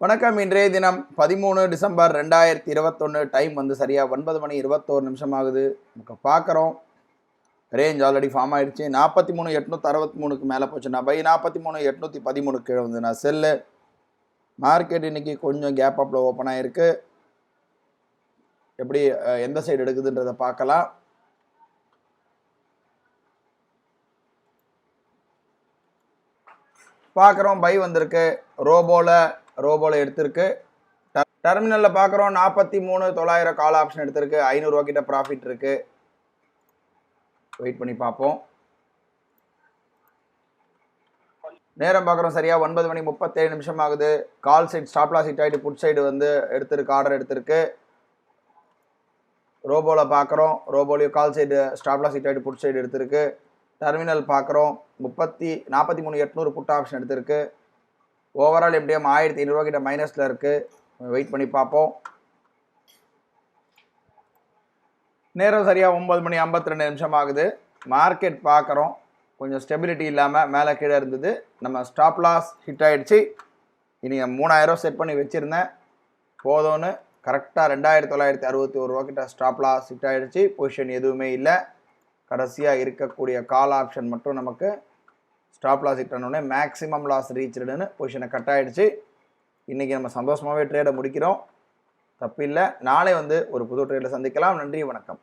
வணக்கம். இன்றைய தினம் 13 டிசம்பர் 2021. டைம் வந்து சரியாக 9:21 ஆகுது. நமக்கு பார்க்குறோம் ரேஞ்ச் ஆல்ரெடி ஃபார்ம் ஆகிடுச்சு. 43,863க்கு மேலே போச்சுன்னா பை, 43,813 கீழே வந்து நான் செல்லு. மார்க்கெட் இன்றைக்கி கொஞ்சம் கேப் அப்பில் ஓப்பன் ஆகிருக்கு. எப்படி எந்த சைடு எடுக்குதுன்றதை பார்க்கலாம். பார்க்குறோம் பை வந்திருக்கு. ரோபோவில் எடுத்திருக்கு. டெர்மினலில் பார்க்குறோம் 43,900 கால் ஆப்ஷன் எடுத்திருக்கு. 500 ரூபா கிட்ட ப்ராஃபிட் இருக்குது. வெயிட் பண்ணி பார்ப்போம். நேரம் பார்க்குறோம் சரியாக 9:37 ஆகுது. Call side stop loss hit ஆகிட்டு புட் சைடு வந்து எடுத்திருக்கு, ஆர்டர் எடுத்திருக்கு. ரோபோவில் பார்க்குறோம், ரோபோலையும் call side stop loss hit ஆகிட்டு புட் சைடு எடுத்திருக்கு. டெர்மினல் பார்க்குறோம் 43,800 புட் ஆப்ஷன் எடுத்திருக்கு. ஓவரால் எப்படியும் 1,500 ரூபா கிட்ட மைனஸில் இருக்குது. வெயிட் பண்ணி பார்ப்போம். நேரம் சரியாக 9:52 ஆகுது. மார்க்கெட் பார்க்குறோம் கொஞ்சம் ஸ்டெபிலிட்டி இல்லாமல் மேலே கீழே இருந்தது. நம்ம ஸ்டாப் லாஸ் ஹிட் ஆகிடுச்சு. இனி 3,000 செட் பண்ணி வச்சுருந்தேன், போதும்னு கரெக்டாக 2,961 ரூபா கிட்ட ஸ்டாப் லாஸ் ஹிட் ஆகிடுச்சு. பொசிஷன் எதுவுமே இல்லை. கடைசியாக இருக்கக்கூடிய கால் ஆப்ஷன் மட்டும் நமக்கு ஸ்டாப் லாஸ் ஹிட் ஆனோடனே மேக்ஸிமம் லாஸ் ரீச்டுன்னு பொசிஷனை கட் ஆகிடுச்சு. இன்றைக்கி நம்ம சந்தோஷமாகவே ட்ரேடை முடிக்கிறோம். தப்பில்லை. நாளை வந்து ஒரு புது ட்ரேடில் சந்திக்கலாம். நன்றி, வணக்கம்.